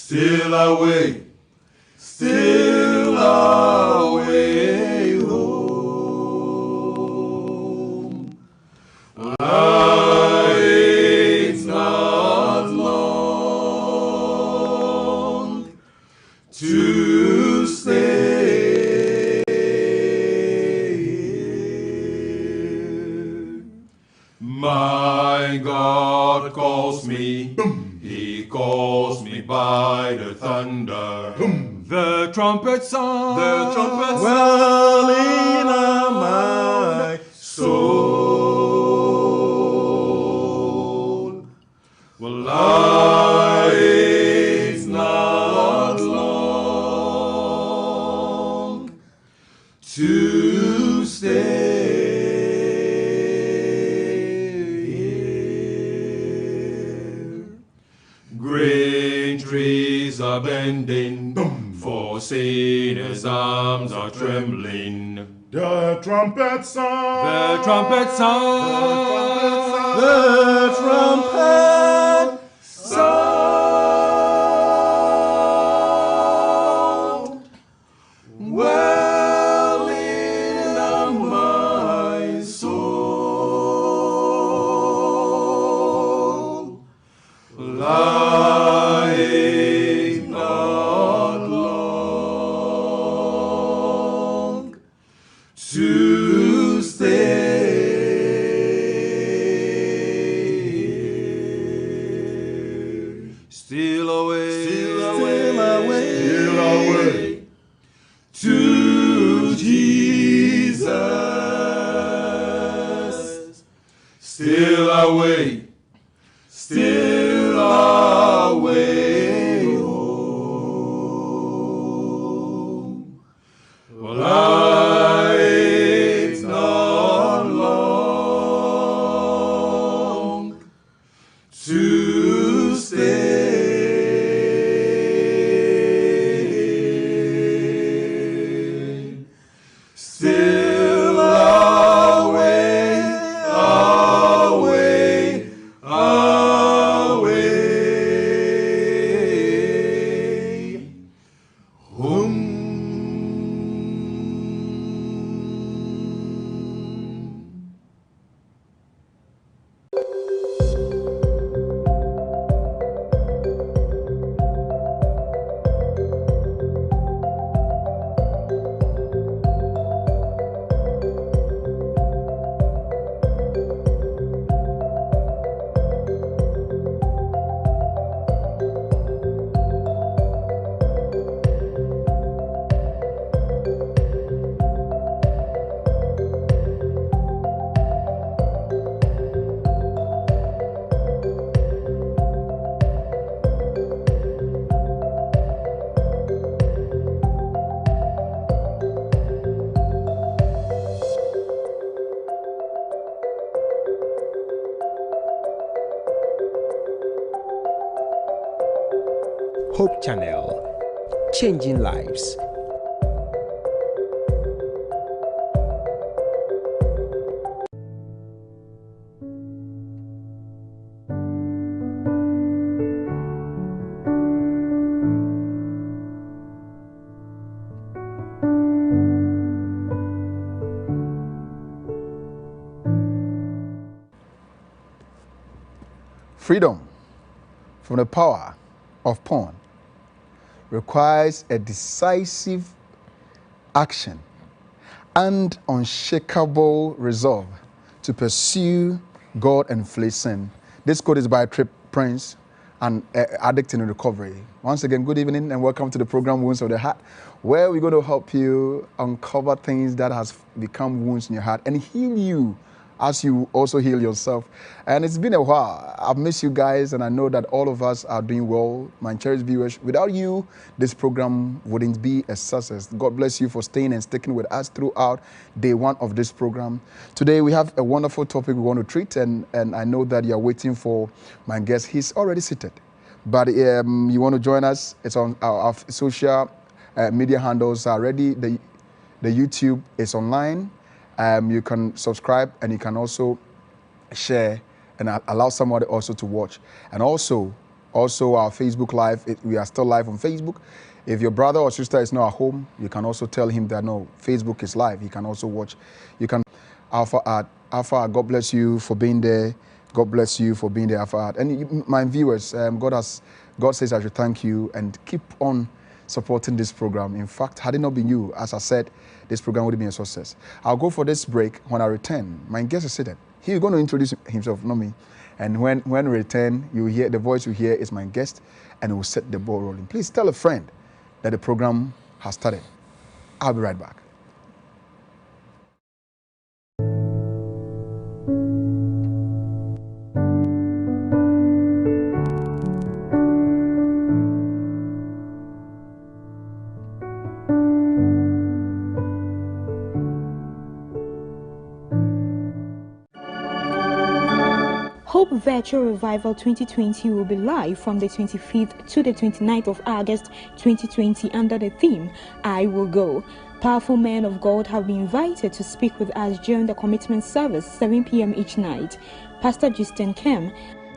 still away, still away home. It's not long to stay. My God calls me. He calls me by the thunder. The trumpet sound. The trumpet well in my soul. Well, it's not long to stay. Great trees are bending, for sinners' arms are trembling. The trumpet sound. The trumpet sound. The trumpet sound. Well in my soul. Lying not long to stay. Still away, Still away, still away to Jesus. Still away, still away home. Well, it's not long to stay. Still away, away, away home. Hope Channel, changing lives. Freedom from the power of porn requires a decisive action and unshakable resolve to pursue God and flee sin. This quote is by Trip Prince, an addict in recovery. Once again, good evening and welcome to the program Wounds of the Heart, where we're going to help you uncover things that has become wounds in your heart and heal you as you also heal yourself. And it's been a while. I've missed you guys, and I know that all of us are doing well. My cherished viewers, without you, this program wouldn't be a success. God bless you for staying and sticking with us throughout day one of this program. Today, we have a wonderful topic we want to treat, and I know that you're waiting for my guest. He's already seated, but you want to join us. It's on our social media handles are ready. The YouTube is online. You can subscribe and you can also share and allow somebody also to watch. And also, Also, our Facebook Live, we are still live on Facebook. If your brother or sister is not at home, you can also tell him that no, Facebook is live. He can also watch. You can Alpha Art. God bless you for being there. God bless you for being there, Alpha Art. And my viewers, God says I should thank you and keep on supporting this program. In fact, had it not been you, as I said, this program would have been a success. I'll go for this break. When I return, my guest is seated. He's going to introduce himself, not me. And when we return, you hear the voice you hear is my guest, and it will set the ball rolling. Please tell a friend that the program has started. I'll be right back. Hope Virtual Revival 2020 will be live from the 25th to the 29th of August 2020 under the theme, I Will Go. Powerful men of God have been invited to speak with us during the commitment service, 7 p.m. each night. Pastor Justin Kem.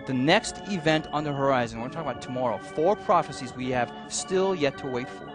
The next event on the horizon, we're talking about tomorrow, 4 prophecies we have still yet to wait for.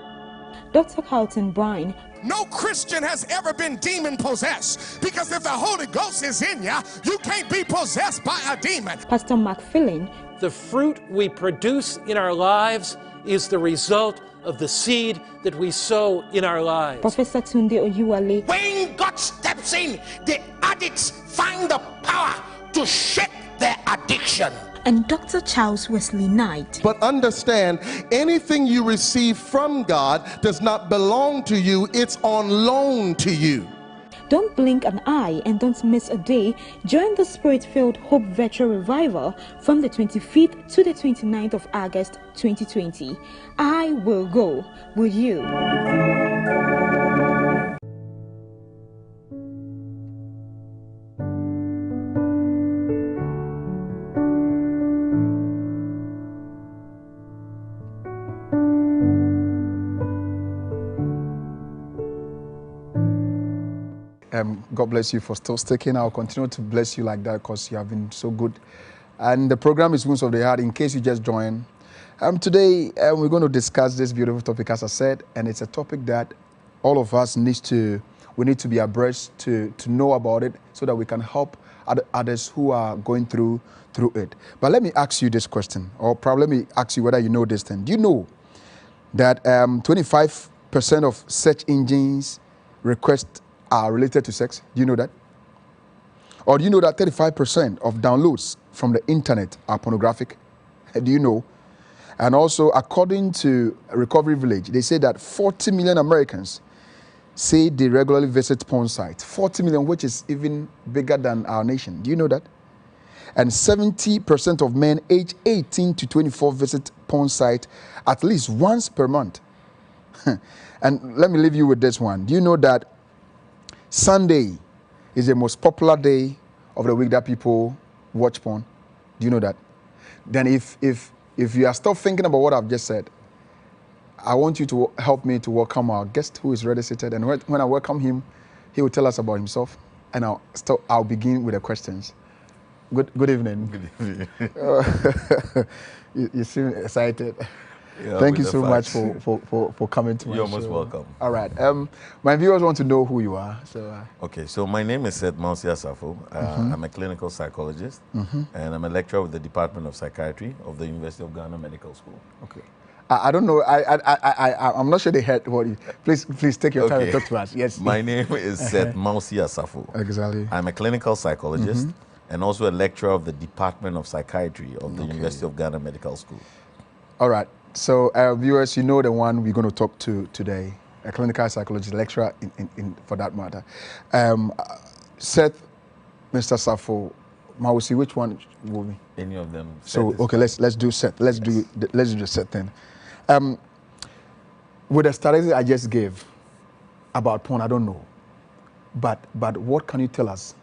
Dr. Carlton Bryan. No Christian has ever been demon possessed, because if the Holy Ghost is in you, you can't be possessed by a demon. Pastor Mark Filling. The fruit we produce in our lives is the result of the seed that we sow in our lives. Professor Tunde Oyuwale. When God steps in, the addicts find the power to shake their addiction. And Dr. Charles Wesley Knight. But understand, anything you receive from God does not belong to you, it's on loan to you. Don't blink an eye and don't miss a day. Join the Spirit-filled Hope Virtual Revival from the 25th to the 29th of August 2020. I will go. Will you? God bless you for still sticking. I'll continue to bless you like that because you have been so good. And the program is Wounds of the Heart. In case you just joined, today we're going to discuss this beautiful topic, as I said, and it's a topic that all of us need to be abreast to know about it so that we can help others who are going through it. But let me ask you this question, or probably let me ask you whether you know this thing. Do you know that 25% of search engines request are related to sex? Do you know that? Or do you know that 35% of downloads from the internet are pornographic? Do you know? And also, according to Recovery Village, they say that 40 million Americans say they regularly visit porn sites. 40 million, which is even bigger than our nation. Do you know that? And 70% of men aged 18 to 24 visit porn sites at least once per month. And let me leave you with this one. Do you know that Sunday is the most popular day of the week that people watch porn? Do you know that? Then if you are still thinking about what I've just said, I want you to help me to welcome our guest who is ready seated. And when I welcome him, he will tell us about himself. And I'll begin with the questions. Good evening. Good evening. You seem excited. Yeah, Thank you so much for coming to my show. You're most welcome. All right. My viewers want to know who you are. So. Okay, so my name is Seth Mausia Safo. I'm a clinical psychologist, and I'm a lecturer with the Department of Psychiatry of the University of Ghana Medical School. Okay. I don't know. I'm not sure they heard what you. Please take your time and talk to us. Yes. My name is Seth Mausia Safo. Exactly. I'm a clinical psychologist and also a lecturer of the Department of Psychiatry of the University of Ghana Medical School. All right. So, viewers, you know the one we're going to talk to today, a clinical psychologist lecturer, for that matter. Seth, Mr. Safo, Mausi, which one will be? Any of them. So, okay, let's do Seth. Let's do the Seth then. With the statistics I just gave about porn, I don't know, but what can you tell us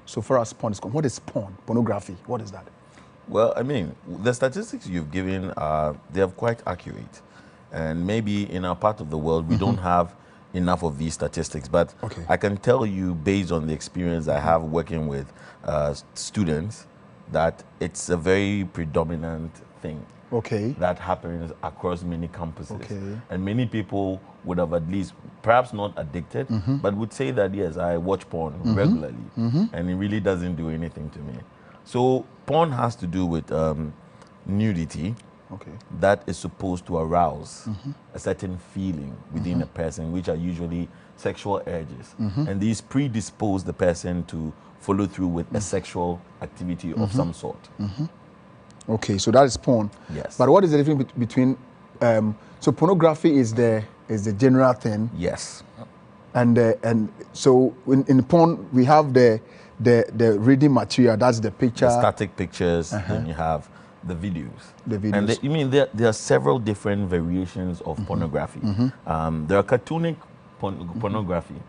so far as porn is concerned? What is porn? Pornography? What is that? Well, I mean, the statistics you've given they're quite accurate, and maybe in our part of the world we don't have enough of these statistics. But I can tell you, based on the experience I have working with students, that it's a very predominant thing. Okay. that happens across many campuses. Okay. And many people would have at least, perhaps not addicted, but would say that, yes, I watch porn regularly, and it really doesn't do anything to me. So porn has to do with nudity that is supposed to arouse a certain feeling within a person, which are usually sexual urges. And these predispose the person to follow through with a sexual activity of some sort. Okay, so that is porn. Yes. But what is the difference between so pornography is the general thing. Yes. And so in porn we have the reading material. That's the picture. The static pictures. Then you have the videos. The videos. And you mean there are several different variations of pornography. There are cartoonic pornography.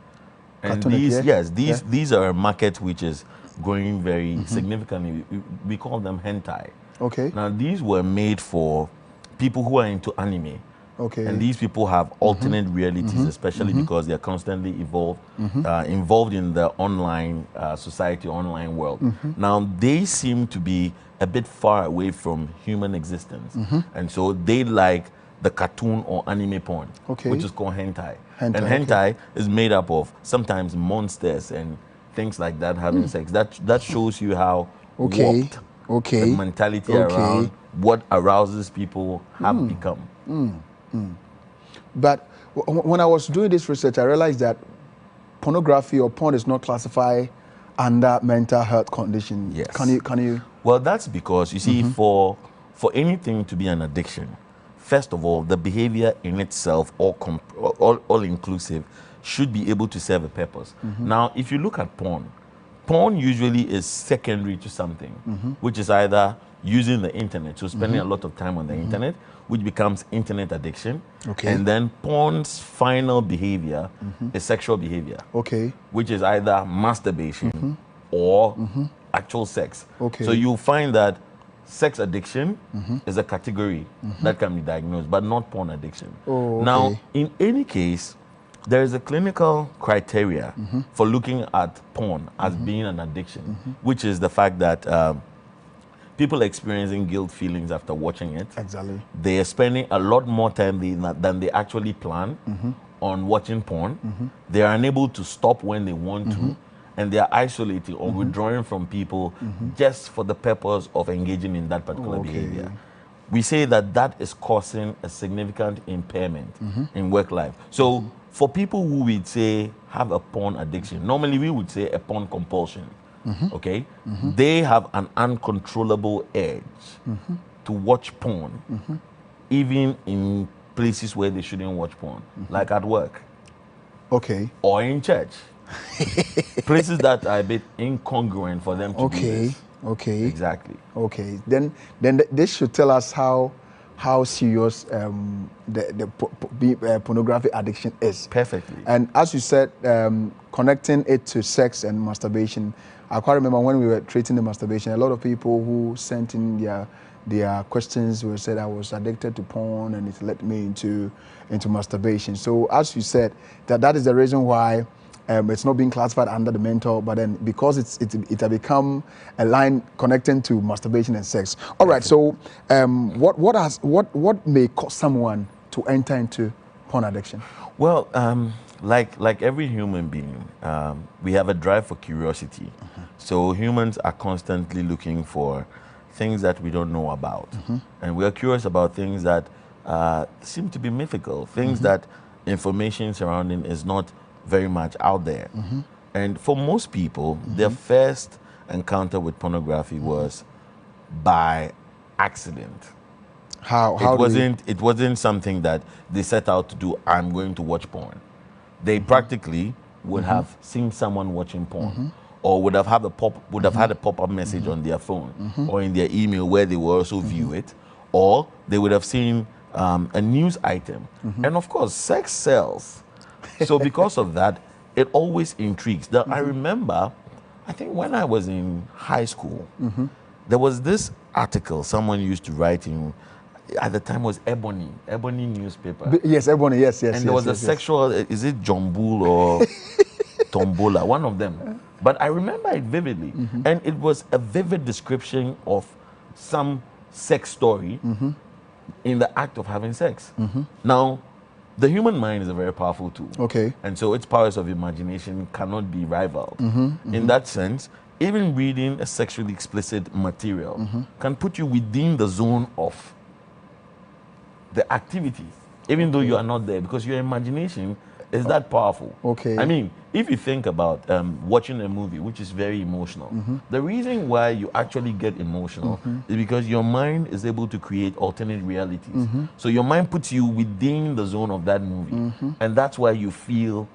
And cartoonic, these are a market which is growing very significantly. We call them hentai. Okay. Now these were made for people who are into anime. Okay. And these people have alternate realities, especially because they are constantly involved in the online society, online world. Now they seem to be a bit far away from human existence, and so they like the cartoon or anime porn, which is called hentai. And hentai is made up of sometimes monsters and things like that having sex. That shows you how warped the mentality around what arouses people have become. But when I was doing this research, I realized that pornography or porn is not classified under mental health condition. Yes. Can you? Well, that's because you see, for anything to be an addiction, first of all, the behavior in itself, all inclusive, should be able to serve a purpose. Now, if you look at porn usually is secondary to something, which is either using the internet, so spending a lot of time on the internet, which becomes internet addiction. And then porn's final behavior is sexual behavior, which is either masturbation or actual sex. So you'll find that sex addiction is a category that can be diagnosed, but not porn addiction. Now, in any case, there is a clinical criteria for looking at porn as being an addiction, which is the fact that people experiencing guilt feelings after watching it. Exactly. They are spending a lot more time than they actually plan on watching porn. They are unable to stop when they want to, and they are isolating or withdrawing from people just for the purpose of engaging in that particular behavior. We say that is causing a significant impairment in work life. So for people who we'd say have a porn addiction, normally we would say a porn compulsion. They have an uncontrollable urge to watch porn, even in places where they shouldn't watch porn, like at work, or in church, places that are a bit incongruent for them to do this. Exactly. Then this should tell us how serious the pornography addiction is. Perfectly. And as you said, connecting it to sex and masturbation. I quite remember when we were treating the masturbation, a lot of people who sent in their questions were said I was addicted to porn and it led me into masturbation. So as you said, that is the reason why it's not being classified under the mental, but then because it has become a line connecting to masturbation and sex. All right. So what may cause someone to enter into porn addiction? Well, like every human being, we have a drive for curiosity. So humans are constantly looking for things that we don't know about. And we are curious about things that seem to be mythical, things that information surrounding is not very much out there. And for most people, their first encounter with pornography was by accident. It wasn't something that they set out to do, I'm going to watch porn. They practically would have seen someone watching porn, or would have had a pop-up message on their phone or in their email where they will also view it, or they would have seen a news item. And of course, sex sells. So because of that, it always intrigues. I remember, I think when I was in high school, there was this article someone used to write in, at the time was Ebony newspaper. Yes, Ebony, yes. And there was a sexual, is it Jombul or Tombola, one of them. But I remember it vividly. And it was a vivid description of some sex story in the act of having sex. Now, the human mind is a very powerful tool. Okay. And so its powers of imagination cannot be rivaled. In that sense, even reading a sexually explicit material can put you within the zone of the activity, even though you are not there, because your imagination is that powerful. Okay. I mean, if you think about watching a movie, which is very emotional, the reason why you actually get emotional is because your mind is able to create alternate realities. So your mind puts you within the zone of that movie, and that's why you feel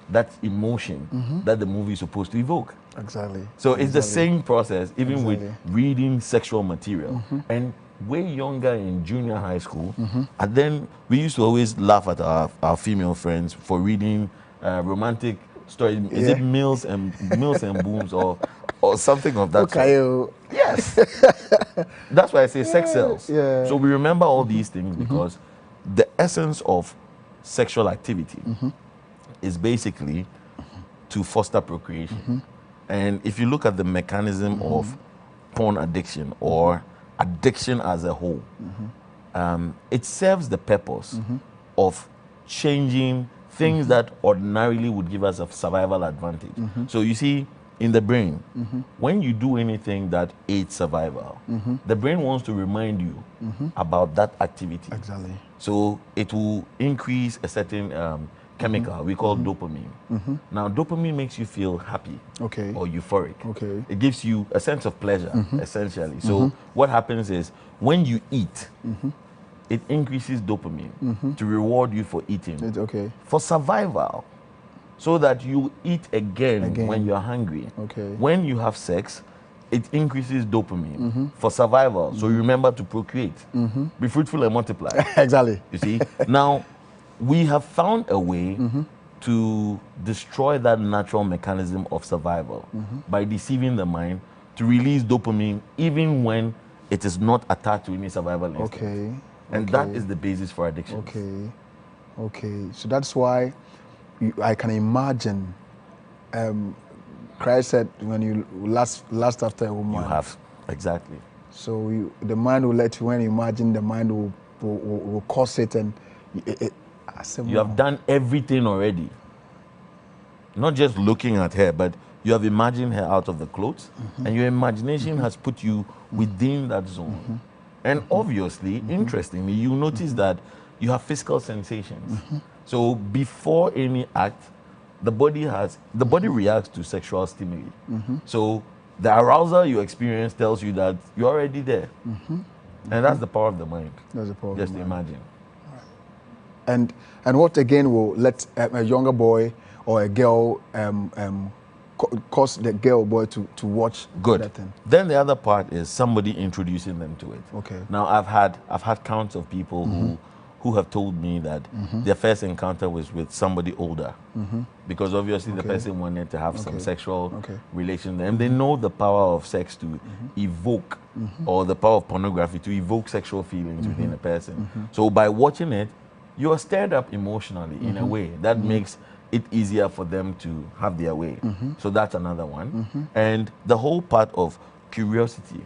that emotion that the movie is supposed to evoke. Exactly. So it's the same process, even with reading sexual material. And way younger in junior high school, and then we used to always laugh at our female friends for reading romantic stories. Is it Mills and Booms or something of that sort? Yes. That's why I say sex sells. So we remember all these things because the essence of sexual activity is basically to foster procreation. And if you look at the mechanism of porn addiction or addiction as a whole, it serves the purpose of changing things that ordinarily would give us a survival advantage. So you see, in the brain, when you do anything that aids survival, the brain wants to remind you about that activity. Exactly. So it will increase a certain chemical we call dopamine. Now, dopamine makes you feel happy or euphoric. It gives you a sense of pleasure, essentially. So what happens is when you eat, it increases dopamine to reward you for eating. For survival, so that you eat again when you're hungry. When you have sex, it increases dopamine for survival. So you remember to procreate, be fruitful and multiply. Exactly. You see? Now, we have found a way to destroy that natural mechanism of survival by deceiving the mind to release dopamine even when it is not attached to any survival instinct. And that is the basis for addiction. Okay. So that's why I can imagine Christ said when you last after a woman. You have, exactly. So the mind will let you, when you imagine, the mind will cause it, and you have done everything already. Not just looking at her, but you have imagined her out of the clothes, and your imagination has put you within that zone. And obviously, interestingly, you notice that you have physical sensations. So before any act, the body reacts to sexual stimuli. So the arousal you experience tells you that you're already there. And that's the power of the mind. That's the power just of the mind. Imagine. And what again will let a younger boy or a girl cause the girl or boy to watch that thing? Then the other part is somebody introducing them to it. Now I've had counts of people who have told me that their first encounter was with somebody older, because obviously the person wanted to have some sexual relation, and they know the power of sex to evoke, or the power of pornography to evoke sexual feelings within a person. So by watching it, you are stirred up emotionally in a way that makes it easier for them to have their way. So that's another one. And the whole part of curiosity,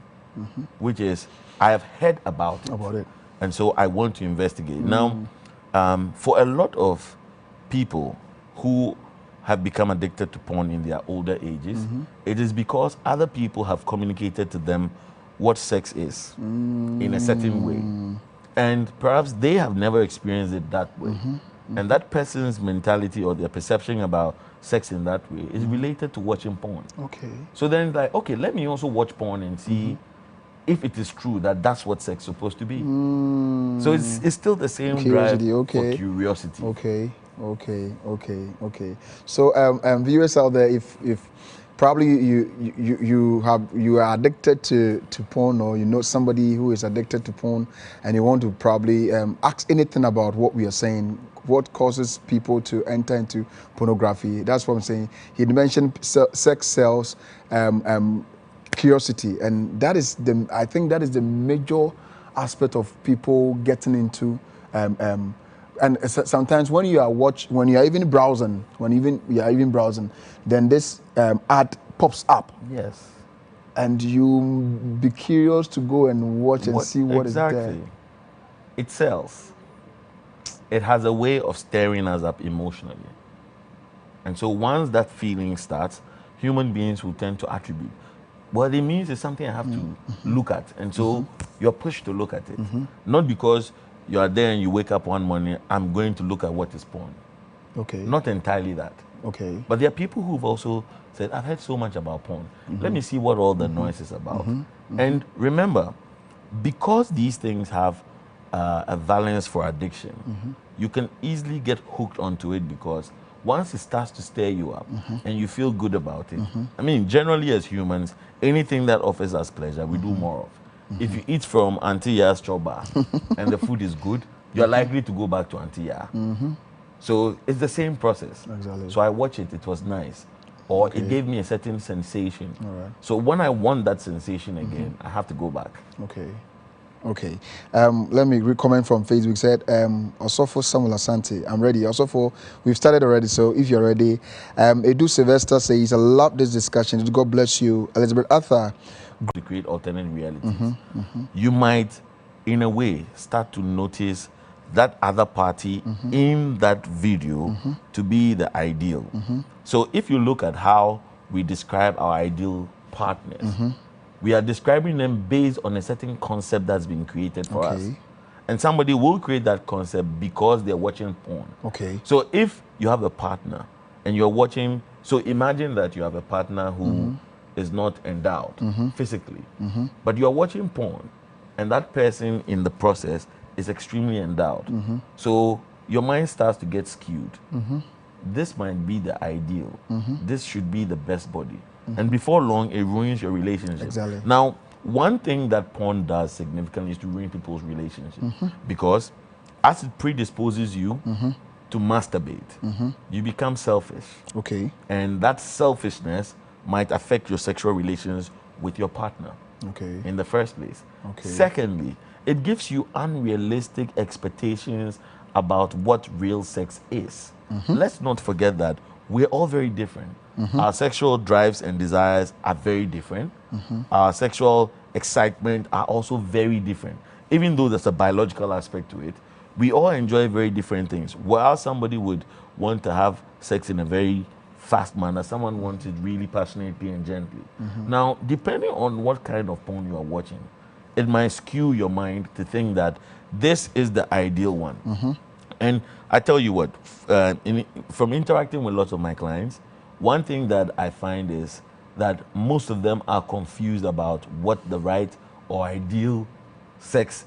which is, I have heard about it, and so I want to investigate. Now, for a lot of people who have become addicted to porn in their older ages, it is because other people have communicated to them what sex is in a certain way. And perhaps they have never experienced it that way. And that person's mentality or their perception about sex in that way is related to watching porn. So then, like, okay, let me also watch porn and see if it is true that that's what sex is supposed to be. So it's still the same drive for curiosity. Okay. So viewers out there, if probably you are addicted to porn, or you know somebody who is addicted to porn, and you want to probably ask anything about what we are saying, what causes people to enter into pornography. That's what I'm saying. He mentioned sex sells curiosity, and that is I think that is the major aspect of people getting into. And sometimes when you are even browsing, then this ad pops up. Yes. And you be curious to go and watch and see what is there. it sells. It has a way of stirring us up emotionally. And so once that feeling starts, human beings will tend to attribute. What it means is something I have to look at. And so you're pushed to look at it. Not because you are there and you wake up one morning, I'm going to look at what is porn. Okay. Not entirely that. Okay. But there are people who've also said, I've heard so much about porn. Let me see what all the noise is about. And remember, because these things have a valence for addiction, you can easily get hooked onto it because once it starts to stir you up and you feel good about it, I mean, generally as humans, anything that offers us pleasure, we do more of. If you eat from Auntie Ya's choba and the food is good, you're likely to go back to Auntie Ya. So it's the same process. Exactly. So I watch it, it was nice. Or it gave me a certain sensation. So when I want that sensation again, I have to go back. Okay. Okay. Let me comment from Facebook. Said, Osofo Samuel Asante, I'm ready. Osofo, we've started already, so if you're ready. Edu Sylvester says, I love this discussion. God bless you. Elizabeth Arthur. To create alternate realities. You might, in a way, start to notice that other party in that video to be the ideal. So if you look at how we describe our ideal partners, we are describing them based on a certain concept that's been created for us. And somebody will create that concept because they're watching porn. Okay. So if you have a partner and you're watching, so imagine that you have a partner who is not endowed physically, but you're watching porn and that person in the process is extremely endowed. So your mind starts to get skewed. This might be the ideal. This should be the best body. And before long, it ruins your relationship. Exactly. Now, one thing that porn does significantly is to ruin people's relationships. Because as it predisposes you to masturbate, you become selfish. Okay. And that selfishness might affect your sexual relations with your partner. Okay. In the first place. Okay. Secondly, it gives you unrealistic expectations about what real sex is. Let's not forget that we're all very different. Our sexual drives and desires are very different. Our sexual excitement are also very different. Even though there's a biological aspect to it, we all enjoy very different things. While somebody would want to have sex in a very fast manner, someone wants it really passionately and gently. Now, depending on what kind of porn you are watching, it might skew your mind to think that this is the ideal one. And I tell you what, from interacting with lots of my clients, one thing that I find is that most of them are confused about what the right or ideal sex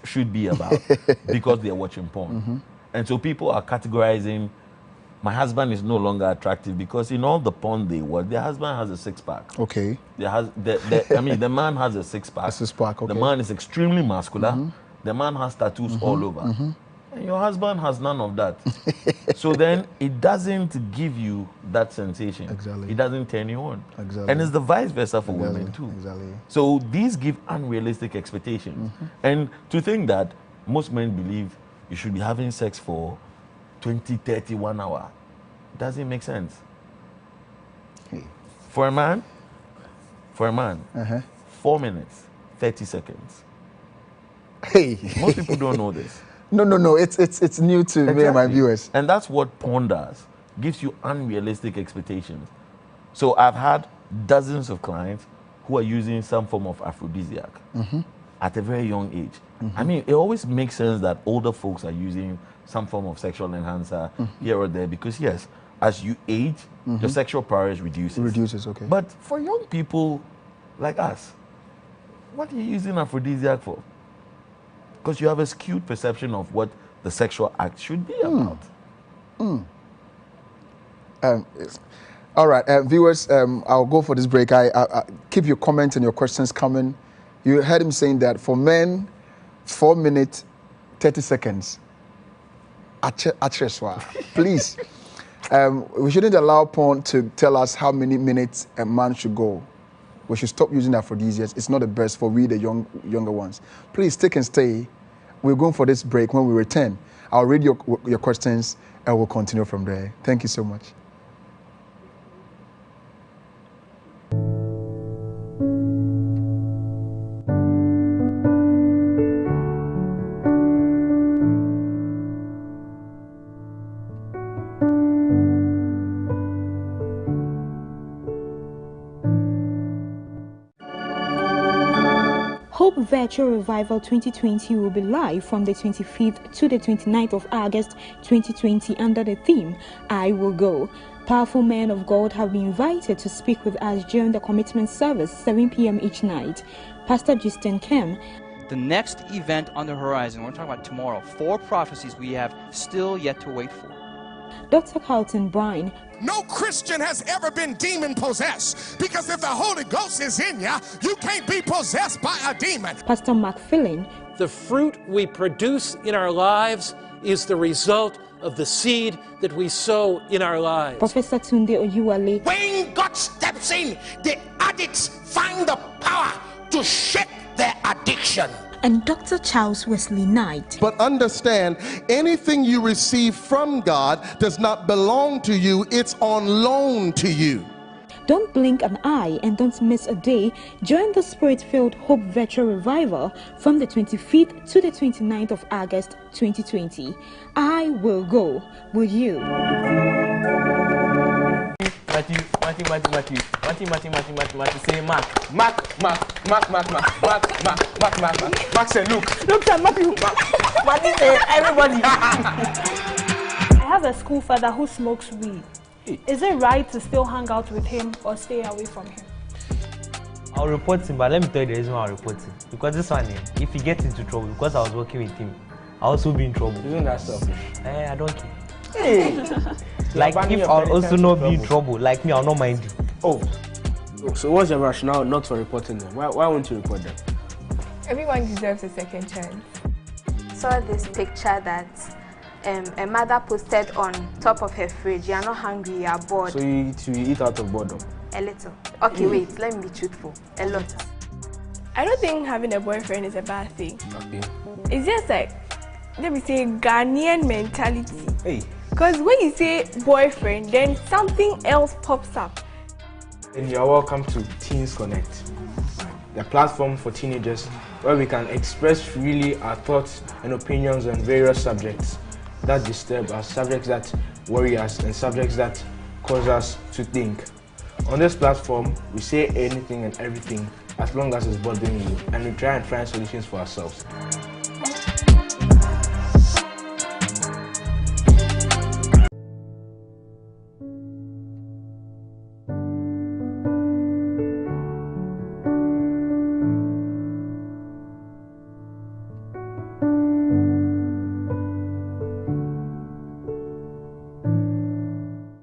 should be about because they're watching porn. And so people are categorizing, my husband is no longer attractive because in all the porn they watch, their husband has a six-pack. Okay. I mean, the man has a six-pack. A six-pack, okay. The man is extremely muscular. The man has tattoos all over. And your husband has none of that. So then it doesn't give you that sensation. Exactly. It doesn't turn you on. Exactly. And it's the vice versa for women too. Exactly. So these give unrealistic expectations. And to think that most men believe you should be having sex for 20, 30, 1 hour, doesn't make sense. Hey. For a man, 4 minutes, 30 seconds. Hey. Most people don't know this. No. It's new to me and my viewers. And that's what porn does. Gives you unrealistic expectations. So I've had dozens of clients who are using some form of aphrodisiac at a very young age. I mean, it always makes sense that older folks are using some form of sexual enhancer here or there because yes, as you age, your sexual prowess reduces. It reduces, okay. But for young people like us, what are you using aphrodisiac for? Because you have a skewed perception of what the sexual act should be about. All right, viewers, I'll go for this break. I keep your comments and your questions coming. You heard him saying that for men, 4 minutes, 30 seconds. Please, we shouldn't allow porn to tell us how many minutes a man should go. We should stop using aphrodisiacs. It's not the best for we, the younger ones. Please take and stay. We're going for this break. When we return, I'll read your questions and we'll continue from there. Thank you so much. Virtual Revival 2020 will be live from the 25th to the 29th of August 2020 under the theme, I Will Go. Powerful men of God have been invited to speak with us during the commitment service, 7 p.m. each night. Pastor Justin Kem. The next event on the horizon, we're talking about tomorrow, 4 prophecies we have still yet to wait for. Dr. Carlton Bryan. No Christian has ever been demon possessed, because if the Holy Ghost is in you, you can't be possessed by a demon. Pastor Mark Philin. The fruit we produce in our lives is the result of the seed that we sow in our lives. Professor Tunde Oyuwale. When God steps in, the addicts find the power to shake their addiction. And Dr. Charles Wesley Knight. But understand, anything you receive from God does not belong to you, it's on loan to you. Don't blink an eye and don't miss a day. Join the Spirit-filled Hope Virtual Revival from the 25th to the 29th of August 2020. I will go. Will you? Matthew, say Mark say Luke. Look at Matthew. Matthew say everybody. I have a school father who smokes weed. Is it right to still hang out with him or stay away from him? I'll report him, but let me tell you the reason why I'll report him. Because this one, if he gets into trouble, because I was working with him, I'll also be in trouble. Isn't that selfish? I don't care. Hey. Like, if I'll also not be in trouble, like me, I'll not mind you. Oh. So what's your rationale not for reporting them? Why won't you report them? Everyone deserves a second chance. Saw this picture that a mother posted on top of her fridge. You are not hungry, you are bored. So you eat out of boredom? A little. Okay, wait, let me be truthful. A lot. I don't think having a boyfriend is a bad thing. Okay. It's just like, let me say, Ghanaian mentality. Hey. Because when you say boyfriend, then something else pops up. And you're welcome to Teens Connect, the platform for teenagers where we can express freely our thoughts and opinions on various subjects that disturb us, subjects that worry us, and subjects that cause us to think. On this platform, we say anything and everything as long as it's bothering you, and we try and find solutions for ourselves.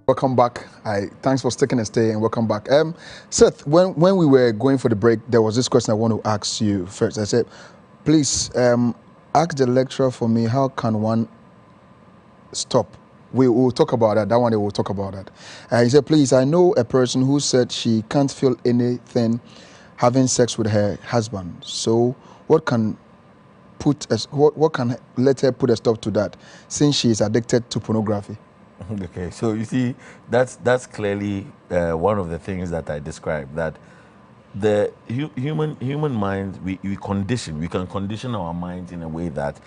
Welcome back. Thanks for sticking and staying, and welcome back. Seth, when we were going for the break, there was this question I want to ask you first. I said, please ask the lecturer for me, how can one stop? We will talk about that. That one day we'll talk about that. He said, please, I know a person who said she can't feel anything having sex with her husband. So what can let her put a stop to that, since she is addicted to pornography? Okay, so you see, that's clearly one of the things that I described, that the human mind, we can condition our minds in a way that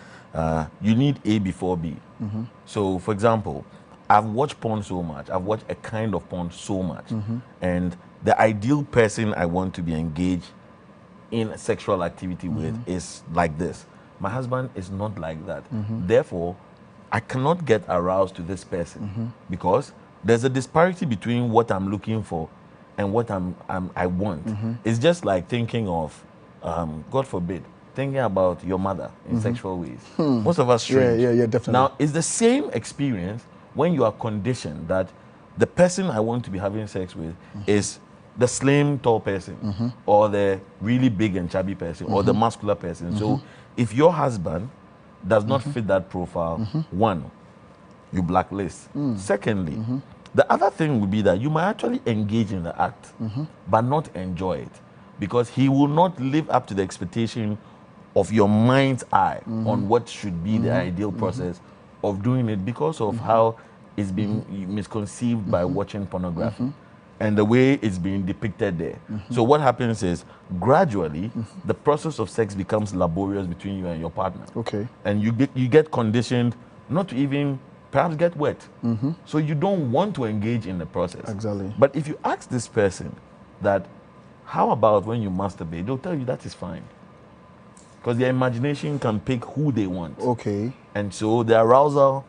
you need A before B. Mm-hmm. So, for example, I've watched porn so much, I've watched a kind of porn so much, and the ideal person I want to be engaged in sexual activity with is like this. My husband is not like that. Therefore, I cannot get aroused to this person because there's a disparity between what I'm looking for and what I want. It's just like thinking of, God forbid, thinking about your mother in sexual ways. Most of us strange. Yeah, definitely. Now, it's the same experience when you are conditioned that the person I want to be having sex with is the slim, tall person, or the really big and chubby person, or the muscular person. So if your husband does not fit that profile, one, you blacklist. Secondly, the other thing would be that you might actually engage in the act, but not enjoy it, because he will not live up to the expectation of your mind's eye on what should be the ideal process of doing it, because of how it's been misconceived by watching pornography and the way it's being depicted there. So what happens is, gradually, the process of sex becomes laborious between you and your partner. Okay. And you get conditioned not to even perhaps get wet. So you don't want to engage in the process. Exactly. But if you ask this person that, how about when you masturbate, they'll tell you that is fine. Because their imagination can pick who they want. Okay. And so the arousal,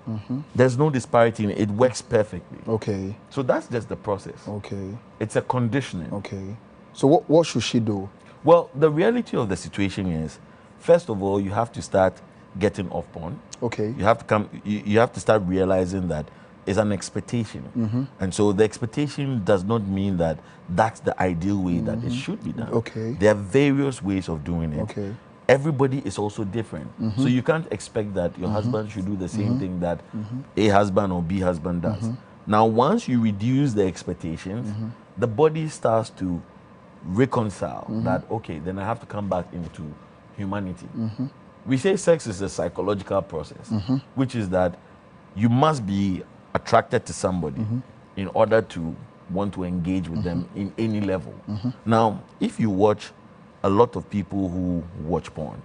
there's no disparity in it. It works perfectly. Okay. So that's just the process. Okay. It's a conditioning. Okay. So what should she do? Well, the reality of the situation is, first of all, you have to start getting off porn. Okay. You have to you have to start realizing that it's an expectation. And so the expectation does not mean that that's the ideal way that it should be done. Okay. There are various ways of doing it. Okay. Everybody is also different. So you can't expect that your husband should do the same thing that A husband or B husband does. Now, once you reduce the expectations, the body starts to reconcile that, okay, then I have to come back into humanity. We say sex is a psychological process, which is that you must be attracted to somebody in order to want to engage with them in any level. Now, if you watch a lot of people who watch porn,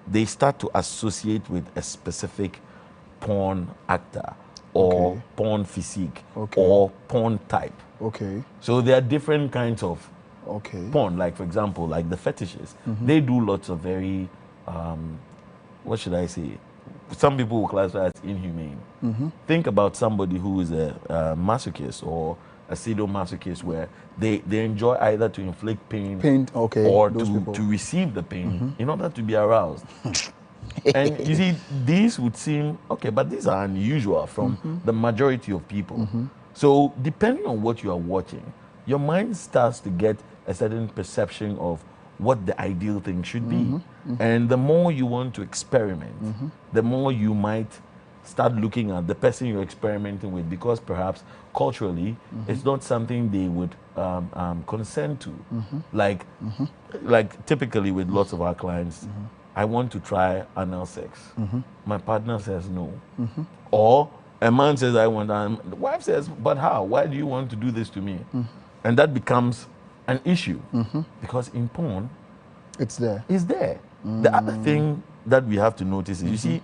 they start to associate with a specific porn actor or porn physique or porn type. Okay. So there are different kinds of Okay. porn. Like, for example, like the fetishes. They do lots of very, what should I say? Some people will classify as inhumane. Think about somebody who is a masochist or a sadomasochist, where they enjoy either to inflict pain, or to receive the pain in order to be aroused. And you see, these would seem, okay, but these are unusual from the majority of people. So depending on what you are watching, your mind starts to get a certain perception of what the ideal thing should be. And the more you want to experiment, the more you might start looking at the person you're experimenting with, because perhaps culturally it's not something they would consent to. Like typically with lots of our clients, I want to try anal sex. My partner says no. Or a man says I want, and the wife says, but how? Why do you want to do this to me? And that becomes an issue, because in porn, it's there. It's there. The other thing that we have to notice is, you see,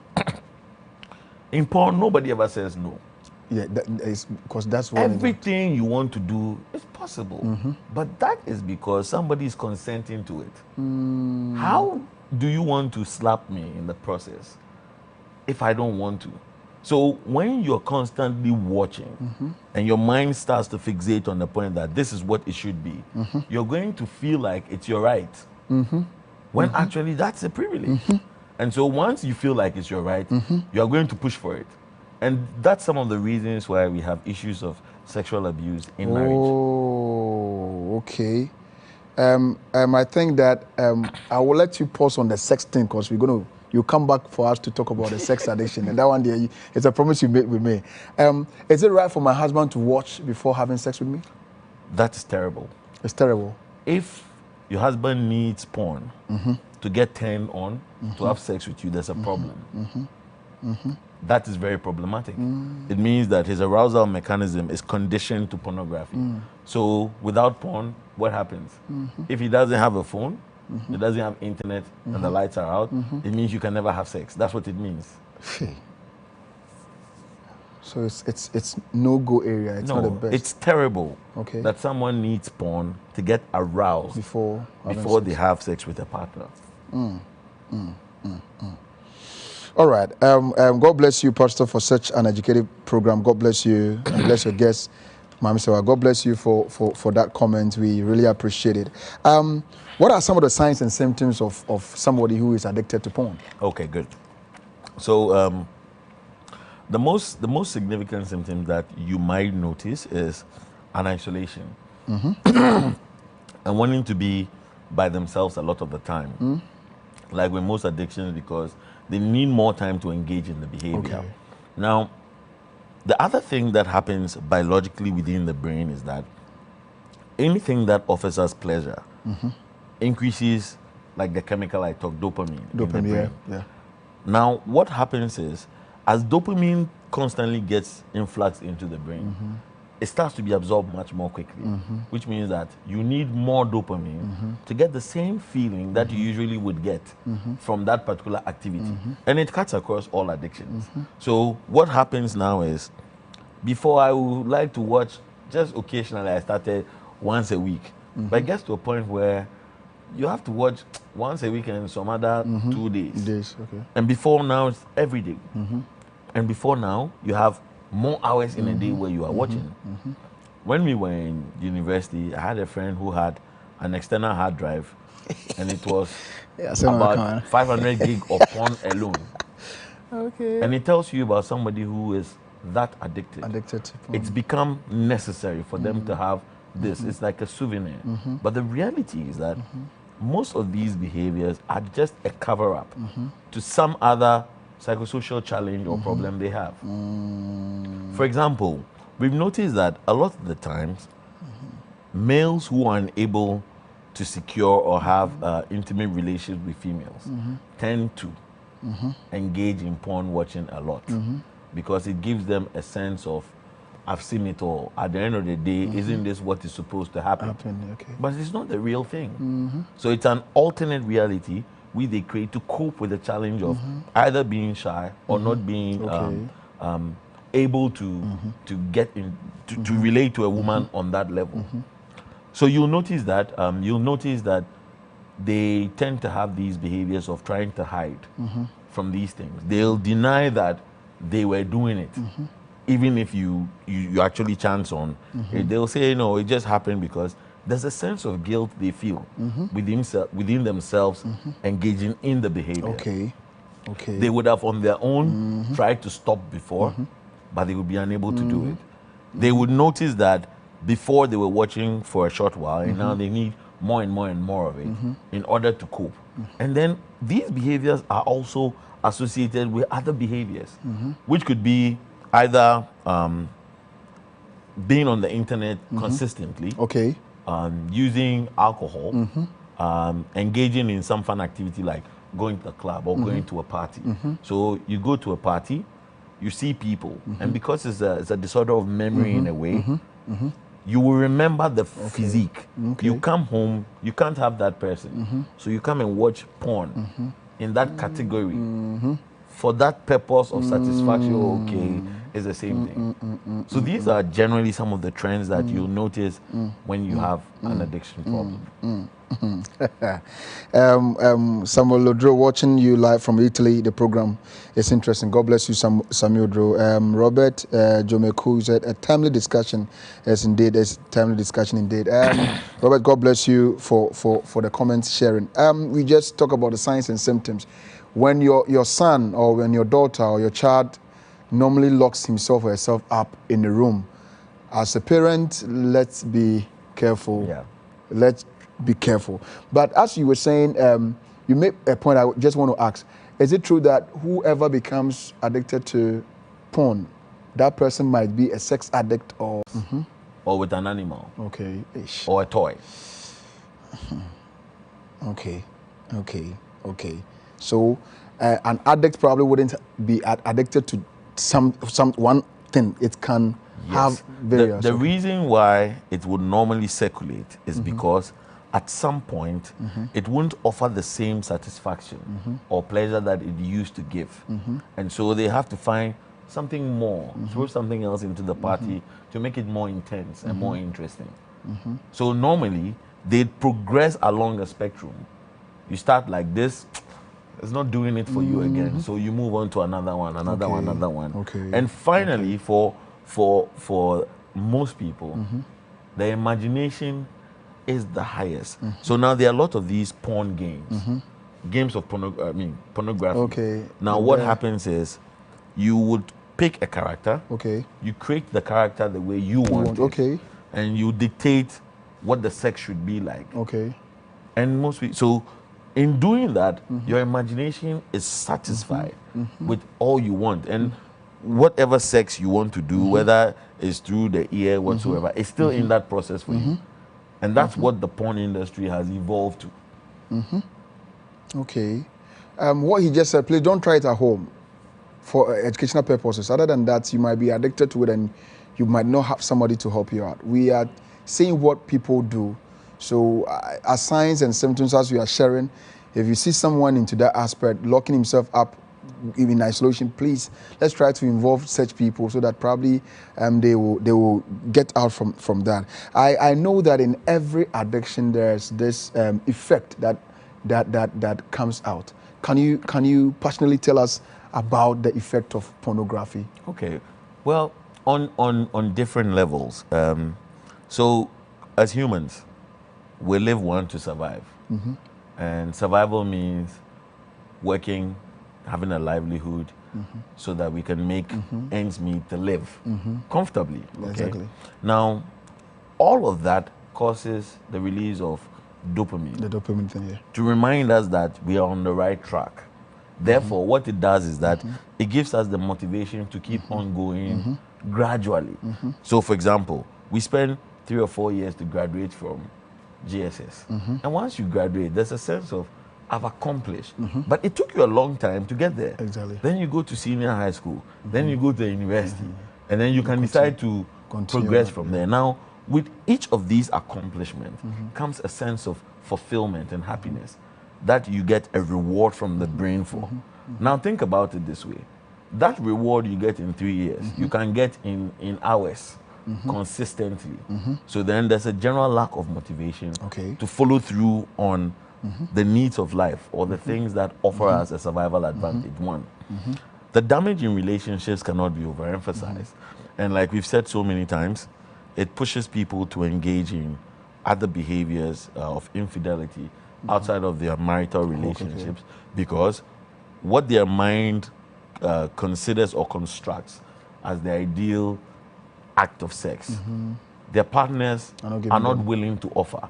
in porn, nobody ever says no. Yeah, because that's what everything you want to do is possible. But that is because somebody is consenting to it. How do you want to slap me in the process if I don't want to? So when you're constantly watching and your mind starts to fixate on the point that this is what it should be, you're going to feel like it's your right. When actually that's a privilege. And so once you feel like it's your right, you are going to push for it. And that's some of the reasons why we have issues of sexual abuse in marriage. Oh, okay. I think that I will let you pause on the sex thing, because you come back for us to talk about the sex addiction. And that one there, it's a promise you made with me. Is it right for my husband to watch before having sex with me? That's terrible. It's terrible. If your husband needs porn to get turned on to have sex with you, there's a problem. That is very problematic. It means that his arousal mechanism is conditioned to pornography. So without porn, what happens? If he doesn't have a phone, he doesn't have internet, and the lights are out, it means you can never have sex. That's what it means. So it's no-go area. It's not the best. It's terrible Okay. that someone needs porn to get aroused before they have sex with a partner. All right. God bless you, Pastor, for such an educated program. God bless you and bless your guests, Ma'am Sewa. God bless you for that comment. We really appreciate it. What are some of the signs and symptoms of somebody who is addicted to porn? Okay, good. So the most significant symptom that you might notice is an isolation and wanting to be by themselves a lot of the time. Like with most addictions, because they need more time to engage in the behavior. Okay. Now, the other thing that happens biologically within the brain is that anything that offers us pleasure increases, like the chemical I talked, dopamine in the brain. Yeah. Now, what happens is, as dopamine constantly gets influxed into the brain, it starts to be absorbed much more quickly, which means that you need more dopamine to get the same feeling that you usually would get from that particular activity. And it cuts across all addictions. So what happens now is, before I would like to watch, just occasionally I started once a week, but it gets to a point where you have to watch once a week and some other 2 days. Okay. And before now, it's every day. And before now, you have more hours in a day where you are watching. When we were in university, I had a friend who had an external hard drive, and it was about 500 gig of porn alone. Okay. And it tells you about somebody who is that addicted. Addicted to porn. It's become necessary for them to have this. It's like a souvenir. But the reality is that most of these behaviors are just a cover-up to some other psychosocial challenge or problem they have. For example, we've noticed that a lot of the times, males who are unable to secure or have intimate relations with females tend to engage in porn watching a lot because it gives them a sense of, I've seen it all. At the end of the day, isn't this what is supposed to happen? But it's not the real thing. So it's an alternate reality we they create to cope with the challenge of either being shy or not being able to get in to relate to a woman on that level. So you'll notice that they tend to have these behaviors of trying to hide from these things. They'll deny that they were doing it, even if you actually chance on it. They'll say, no, it just happened because there's a sense of guilt they feel within themselves engaging in the behavior. Okay. They would have on their own tried to stop before, but they would be unable to do it. They would notice that before they were watching for a short while, and now they need more and more and more of it in order to cope. And then these behaviors are also associated with other behaviors, which could be either being on the internet consistently, using alcohol, engaging in some fun activity like going to a club or going to a party. So you go to a party, you see people, and because it's a disorder of memory in a way, you will remember the physique. You come home, you can't have that person. So you come and watch porn in that category. For that purpose of satisfaction, it's the same thing. So these are generally some of the trends that you'll notice when you have an addiction problem. Samuel Lodro, watching you live from Italy, the program is interesting. God bless you, Samuel Lodro. Robert Jomeku said, a timely discussion. Yes, indeed, it's timely discussion indeed. Robert, God bless you for the comments sharing. We just talk about the signs and symptoms. When your son or when your daughter or your child normally locks himself or herself up in a room, as a parent, let's be careful. Let's be careful. But as you were saying, you made a point I just want to ask. Is it true that whoever becomes addicted to porn, that person might be a sex addict or... Or with an animal. Okay. Or a toy. Okay. So an addict probably wouldn't be addicted to some one thing. It can have various... The reason why it would normally circulate is because at some point, it won't offer the same satisfaction or pleasure that it used to give. And so they have to find something more, throw something else into the party to make it more intense and more interesting. So normally, they progress along a spectrum. You start like this, it's not doing it for you again. So you move on to another one, another one. And finally, for most people, the imagination is the highest. So now there are a lot of these porn games, games of pornography. Now what happens is you would pick a character, you create the character the way you want it, and you dictate what the sex should be like. And most people, so in doing that, your imagination is satisfied with all you want, and whatever sex you want to do, whether it's through the ear whatsoever, it's still in that process for you. And that's what the porn industry has evolved to. What he just said, please don't try it at home for educational purposes. Other than that, you might be addicted to it and you might not have somebody to help you out. We are seeing what people do. So as signs and symptoms as we are sharing, if you see someone into that aspect, locking himself up in isolation, please let's try to involve such people so that probably they will get out from that. I know that in every addiction there's this effect that comes out. Can you personally tell us about the effect of pornography? Okay, well, on different levels. So as humans, we live one to survive. Mm-hmm. And survival means working, having a livelihood, so that we can make ends meet to live comfortably. Okay? Exactly. Now, all of that causes the release of dopamine. The dopamine thing, yeah. To remind us that we are on the right track. Therefore, what it does is that it gives us the motivation to keep on going gradually. So, for example, we spend 3 or 4 years to graduate from GSS. And once you graduate, there's a sense of, I've accomplished. But it took you a long time to get there. Exactly. Then you go to senior high school. Then you go to the university. And then you can decide to progress from there. Now, with each of these accomplishments comes a sense of fulfillment and happiness that you get a reward from the brain for. Now, think about it this way. That reward you get in 3 years, you can get in hours. Consistently. So then there's a general lack of motivation to follow through on the needs of life or the things that offer us a survival advantage. One, the damage in relationships cannot be overemphasized. And like we've said so many times, it pushes people to engage in other behaviors of infidelity outside of their marital relationships because what their mind considers or constructs as the ideal act of sex, their partners are not willing to offer.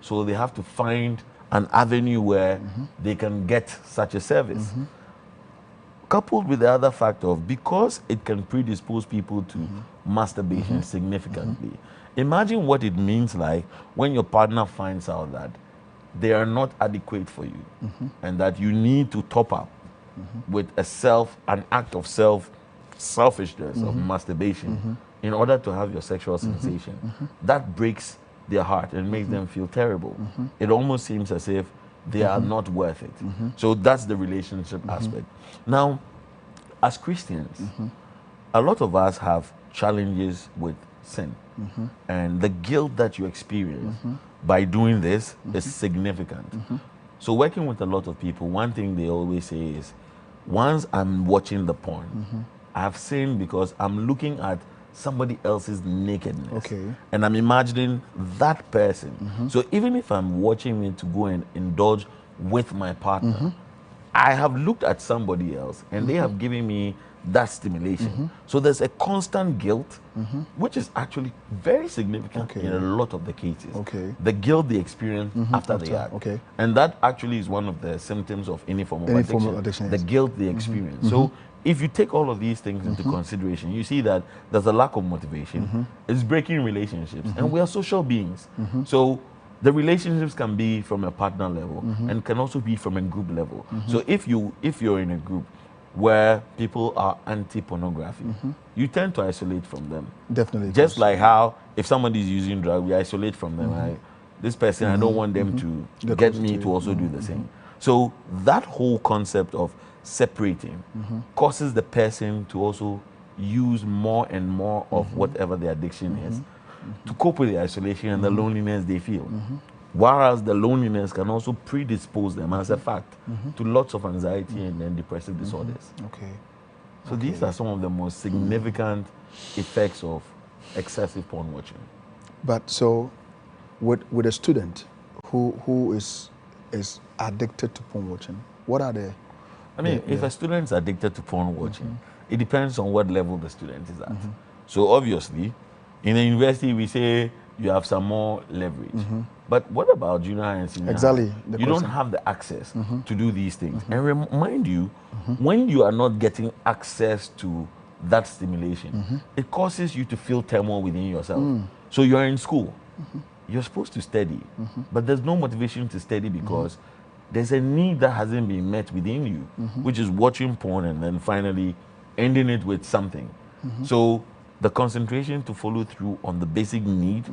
So they have to find an avenue where they can get such a service. Coupled with the other factor of, because it can predispose people to masturbation significantly. Imagine what it means like when your partner finds out that they are not adequate for you and that you need to top up with an act of selfishness, of masturbation, in order to have your sexual sensation. That breaks their heart and makes them feel terrible. It almost seems as if they are not worth it. So that's the relationship aspect. Now, as Christians, a lot of us have challenges with sin. And the guilt that you experience by doing this is significant. So working with a lot of people, one thing they always say is, once I'm watching the porn, I've sinned because I'm looking at somebody else's nakedness. And I'm imagining that person. So even if I'm watching it to go and indulge with my partner, I have looked at somebody else and they have given me that stimulation. So there's a constant guilt, which is actually very significant in a lot of the cases. The guilt they experience after the act. And that actually is one of the symptoms of any form of addiction. The guilt they experience. So if you take all of these things into consideration, you see that there's a lack of motivation. It's breaking relationships. And we are social beings. So the relationships can be from a partner level and can also be from a group level. So if you're in a group where people are anti-pornography, you tend to isolate from them. Definitely. Just like how if somebody is using drugs, we isolate from them. This person, I don't want them to get me to also do the same. So that whole concept of separating causes the person to also use more and more of whatever the addiction is to cope with the isolation and the loneliness they feel. Whereas the loneliness can also predispose them, as a fact, to lots of anxiety and then depressive disorders. So these are some of the most significant effects of excessive porn watching. But so, with a student who is addicted to porn watching, what are the... I mean, if a student is addicted to porn watching, it depends on what level the student is at. So obviously, in the university, we say you have some more leverage. But what about junior high and senior high? You don't have the access to do these things. And remind you, when you are not getting access to that stimulation, it causes you to feel turmoil within yourself. So you're in school, you're supposed to study, but there's no motivation to study because there's a need that hasn't been met within you, which is watching porn and then finally ending it with something. So the concentration to follow through on the basic need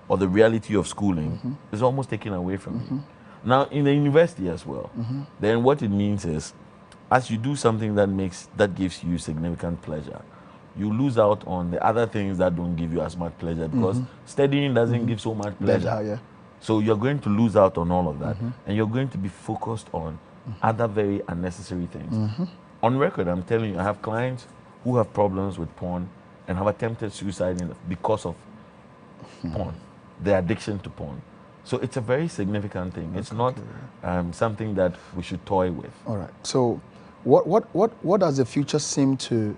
or the reality of schooling is almost taken away from you. Now, in the university as well, then what it means is as you do something that gives you significant pleasure, you lose out on the other things that don't give you as much pleasure, because studying doesn't give so much pleasure. Yeah. So you're going to lose out on all of that, and you're going to be focused on other very unnecessary things. On record, I'm telling you, I have clients who have problems with porn and have attempted suicide because of porn, their addiction to porn. So it's a very significant thing. It's not something that we should toy with. All right. So what does the future seem to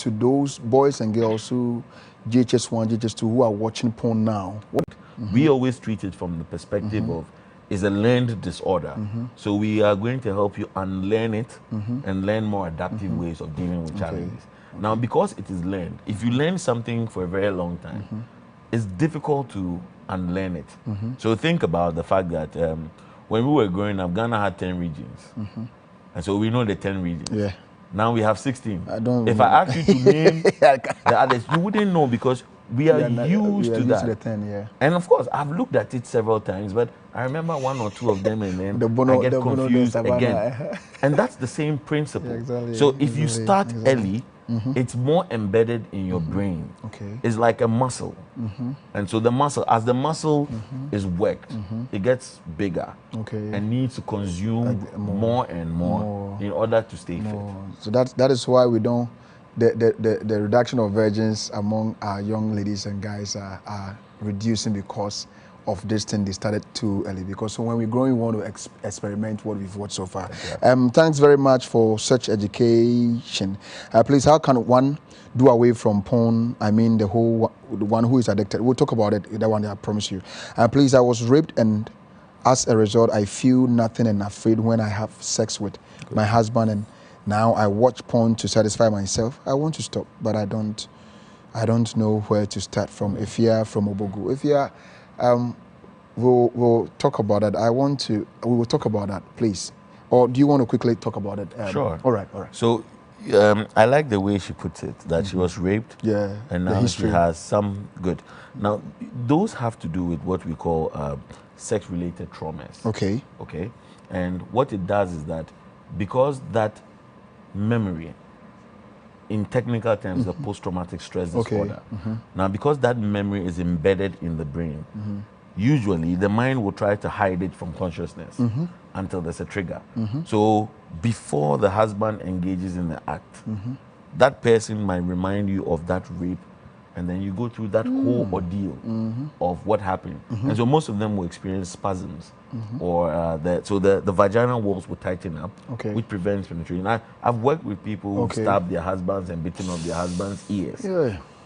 those boys and girls who GHS1, GHS2 who are watching porn now? We always treat it from the perspective of it's a learned disorder. So we are going to help you unlearn it and learn more adaptive ways of dealing with challenges. Now, because it is learned, if you learn something for a very long time, it's difficult to unlearn it. So think about the fact that when we were growing up, Ghana had 10 regions. And so we know the 10 regions. Yeah. Now we have 16. If I ask you to name the others, you wouldn't know, because we are used to that. The 10, yeah. And of course, I've looked at it several times, but I remember one or two of them, and then I get confused again. And that's the same principle. Yeah, exactly, so if you start early, it's more embedded in your brain. It's like a muscle. And so the muscle, as the muscle is worked, it gets bigger and needs to consume more and more in order to stay fit. So that is why we don't, the reduction of virgins among our young ladies and guys are reducing because of this thing they started too early. Because when we grow, we want to experiment what we've watched so far. Thanks very much for such education. Please, how can one do away from porn? I mean, the one who is addicted. We'll talk about it, that one I promise you. Please, I was raped, and as a result, I feel nothing and afraid when I have sex with my husband, and now I watch porn to satisfy myself. I want to stop, but I don't know where to start from. If you are from Obogu, if you are, we'll talk about that. We will talk about that, please. Or do you want to quickly talk about it? Sure. All right. So I like the way she puts it, that she was raped, and now she has some good. Now, those have to do with what we call sex-related traumas. Okay. And what it does is that because that memory, in technical terms, the post-traumatic stress disorder. Now, because that memory is embedded in the brain, usually the mind will try to hide it from consciousness until there's a trigger. So before the husband engages in the act, that person might remind you of that rape, and then you go through that whole ordeal of what happened. And so most of them will experience spasms, or the vaginal walls will tighten up, which prevents penetration. I've worked with people who stabbed their husbands and bitten off their husbands' ears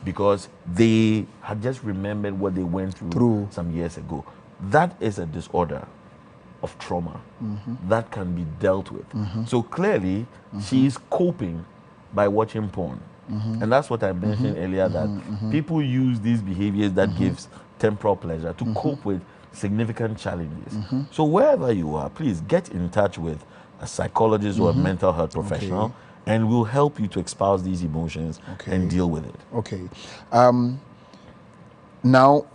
because they had just remembered what they went through some years ago. That is a disorder of trauma that can be dealt with. So clearly, she's coping by watching porn. And that's what I mentioned earlier, that people use these behaviors that gives temporal pleasure to cope with significant challenges. So wherever you are, please get in touch with a psychologist or a mental health professional, and we'll help you to espouse these emotions and deal with it. Now,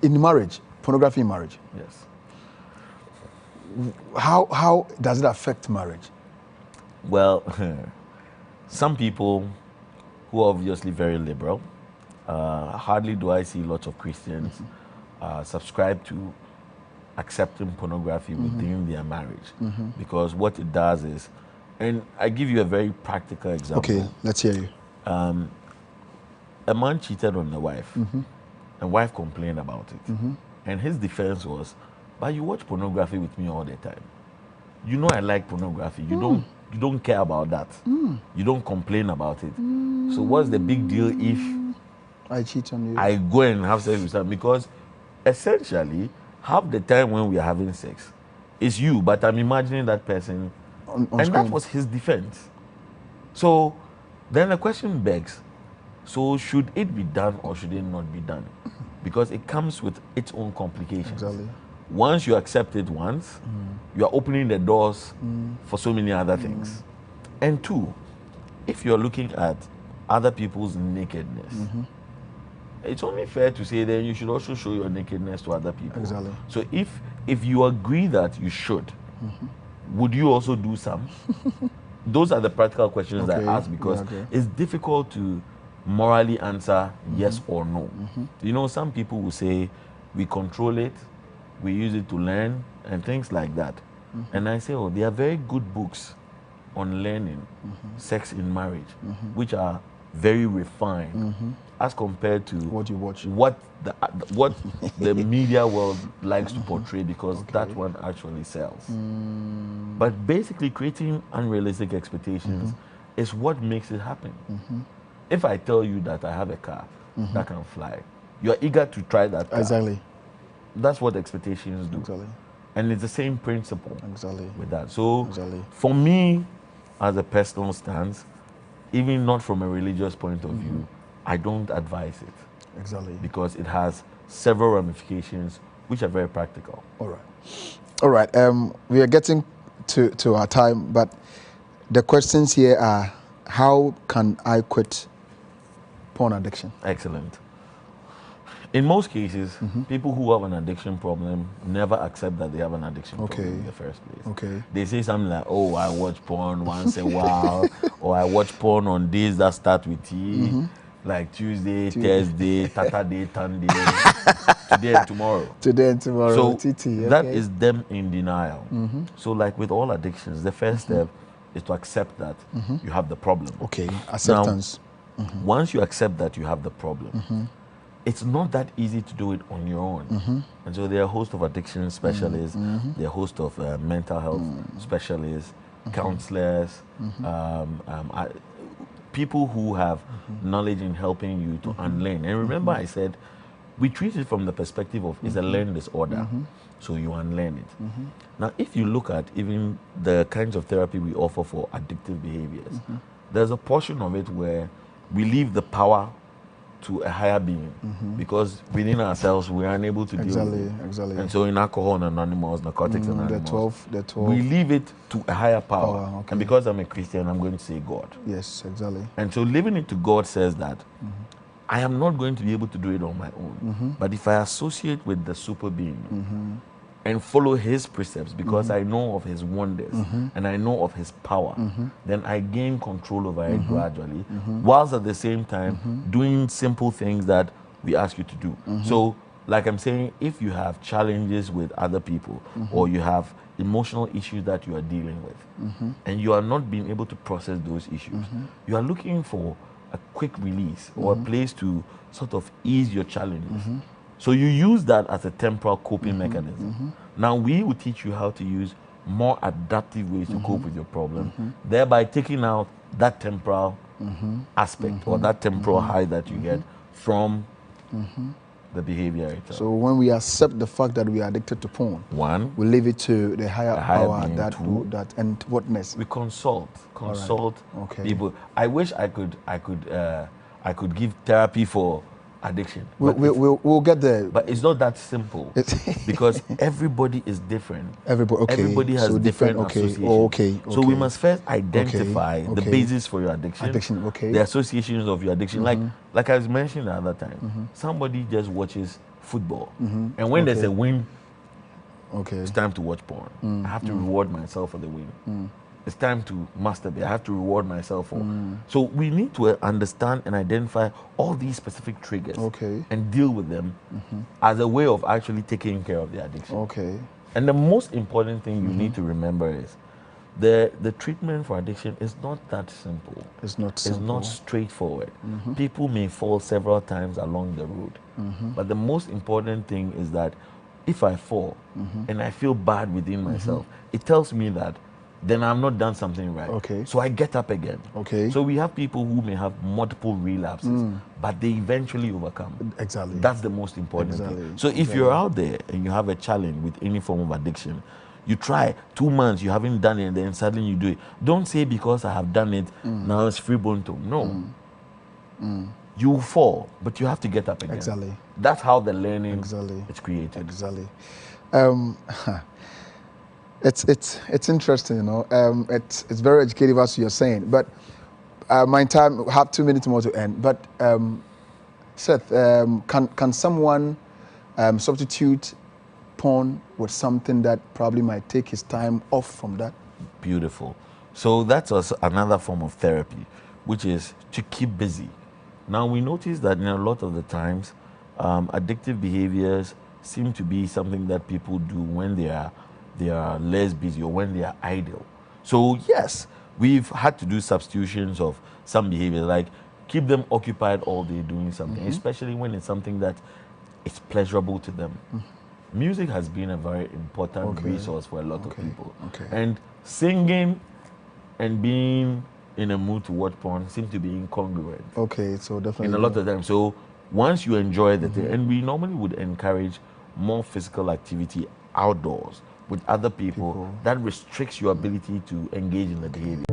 in marriage, pornography in marriage. Yes. How does it affect marriage? Well, some people who are obviously very liberal, hardly do I see lots of Christians subscribe to accepting pornography within their marriage. Because what it does is, and I give you a very practical example. Okay, let's hear you. A man cheated on the wife, and wife complained about it. And his defense was, but you watch pornography with me all the time. You know I like pornography. You don't care about that. You don't complain about it. So what's the big deal if I cheat on you? I go and have sex with someone? Because essentially, half the time when we are having sex, it's you, but I'm imagining that person. On and screen. that was his defense. So then the question begs, so should it be done or should it not be done? Because it comes with its own complications. Exactly. Once you accept it once, you are opening the doors for so many other things. And two, if you're looking at other people's nakedness, it's only fair to say that you should also show your nakedness to other people. Exactly. So if you agree that you should, would you also do some? Those are the practical questions I ask because it's difficult to morally answer yes or no. You know, some people will say we control it, we use it to learn and things like that. And I say, oh, there are very good books on learning sex in marriage, which are very refined as compared to what you watch, what the media world likes to portray, because that one actually sells. But basically, creating unrealistic expectations is what makes it happen. If I tell you that I have a car that can fly, you are eager to try that car. Exactly. That's what expectations do. Exactly. And it's the same principle exactly with that. So exactly. For me, as a personal stance, even not from a religious point of view, I don't advise it. Exactly. Because it has several ramifications which are very practical. All right. All right. We are getting to our time, but the questions here are, how can I quit porn addiction? Excellent. In most cases, people who have an addiction problem never accept that they have an addiction problem in the first place. Okay. They say something like, oh, I watch porn once in a while, or I watch porn on days that start with T, like Tuesday, Thursday, Saturday, Sunday, today and tomorrow. Today and tomorrow, so TT, that is them in denial. So like with all addictions, the first step is to accept that you have the problem. Okay, acceptance. Now, once you accept that you have the problem, it's not that easy to do it on your own. And so there are a host of addiction specialists, there are a host of mental health specialists, counselors, people who have knowledge in helping you to unlearn. And remember I said, we treat it from the perspective of it's a learning disorder, so you unlearn it. Now, if you look at even the kinds of therapy we offer for addictive behaviors, there's a portion of it where we leave the power to a higher being, because within ourselves we are unable to deal with it. Exactly. And so in alcohol and anonymous, narcotics and anonymous, the 12. we leave it to a higher power. And because I'm a Christian, I'm going to say God. Yes, exactly. And so leaving it to God says that I am not going to be able to do it on my own. But if I associate with the super being and follow his precepts, because I know of his wonders and I know of his power, then I gain control over it gradually, whilst at the same time doing simple things that we ask you to do. So, like I'm saying, if you have challenges with other people or you have emotional issues that you are dealing with and you are not being able to process those issues, you are looking for a quick release or a place to sort of ease your challenges. So you use that as a temporal coping mechanism. Now we will teach you how to use more adaptive ways to cope with your problem, thereby taking out that temporal aspect or that temporal high that you get from the behavior itself. So when we accept the fact that we are addicted to porn, we leave it to the higher power that and what next? We consult people. I wish I could give therapy for addiction. We'll get there. But it's not that simple because everybody is different. Everybody has so different associations. So we must first identify the basis for your addiction, the associations of your addiction. Like I was mentioning the other time, somebody just watches football, and when there's a win, it's time to watch porn. I have to reward myself for the win. It's time to masturbate. I have to reward myself for. So we need to understand and identify all these specific triggers and deal with them as a way of actually taking care of the addiction. And the most important thing you need to remember is the treatment for addiction is not that simple. It's not simple. It's not straightforward. People may fall several times along the road. But the most important thing is that if I fall and I feel bad within myself, it tells me that then I've not done something right. So I get up again. So we have people who may have multiple relapses, but they eventually overcome. Exactly. That's the most important thing. So if you're out there and you have a challenge with any form of addiction, you try 2 months, you haven't done it, and then suddenly you do it. Don't say because I have done it, now it's free bonto. No. You fall, but you have to get up again. Exactly. That's how the learning is created. Exactly. It's interesting, you know. It's very educative, as you're saying. But my time, we have 2 minutes more to end. But Seth, can someone substitute porn with something that probably might take his time off from that? Beautiful. So that's also another form of therapy, which is to keep busy. Now we notice that in a lot of the times, addictive behaviors seem to be something that people do when they are less busy or when they are idle. So yes, we've had to do substitutions of some behaviors, like keep them occupied all day doing something, especially when it's something that is pleasurable to them. Music has been a very important resource for a lot of people. And singing and being in a mood to watch porn seem to be incongruent. So definitely. In a lot of them. So once you enjoy the thing, and we normally would encourage more physical activity outdoors with other people. That restricts your ability to engage in the behavior.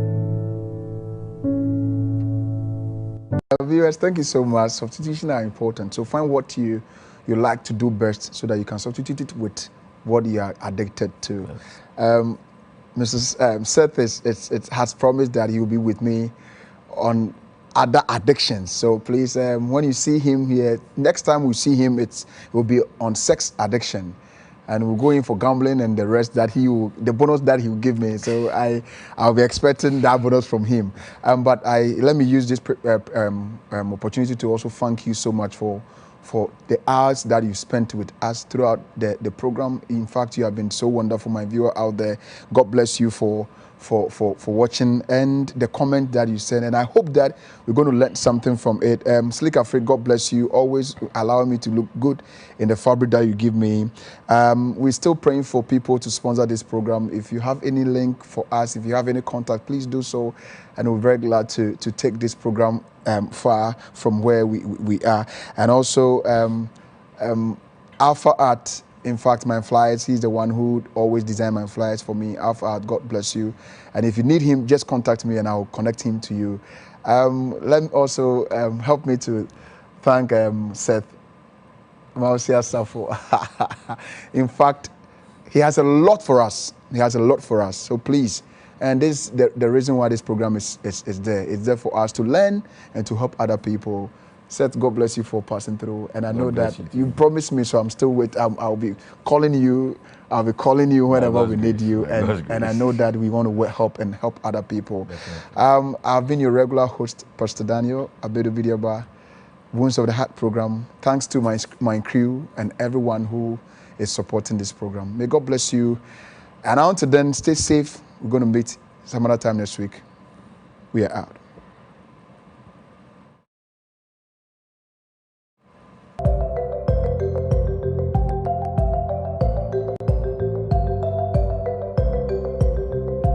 Viewers, thank you so much. Substitution are important. So find what you like to do best so that you can substitute it with what you are addicted to. Mrs. Seth has promised that he will be with me on other addictions. So please, when you see him here, next time we see him, it will be on sex addiction. And we'll go in for gambling and the rest that the bonus that he will give me. So I'll be expecting that bonus from him. But let me use this opportunity to also thank you so much for the hours that you spent with us throughout the program. In fact, you have been so wonderful, my viewer out there. God bless you for watching and the comment that you sent. And I hope that we're going to learn something from it. Slick Afraid, God bless you. Always allow me to look good in the fabric that you give me. We're still praying for people to sponsor this program. If you have any link for us, if you have any contact, please do so. And we're very glad to take this program far from where we are. And also Alpha Art, in fact, my flyers, he's the one who always designed my flyers for me. Alpha Art, God bless you. And if you need him, just contact me and I'll connect him to you. Let me also help me to thank Seth Mausia Safo. In fact, he has a lot for us. He has a lot for us. So please, and this the reason why this program is there. It's there for us to learn and to help other people. Seth, God bless you for passing through. And I know that you promised me, so I'm still waiting. I'll be calling you. I'll be calling you whenever we need you. And I know that we want to help other people. I've been your regular host, Pastor Daniel Abedu Vidiaba, Wounds of the Heart program. Thanks to my crew and everyone who is supporting this program. May God bless you. And until then, stay safe. We're going to meet some other time next week. We are out.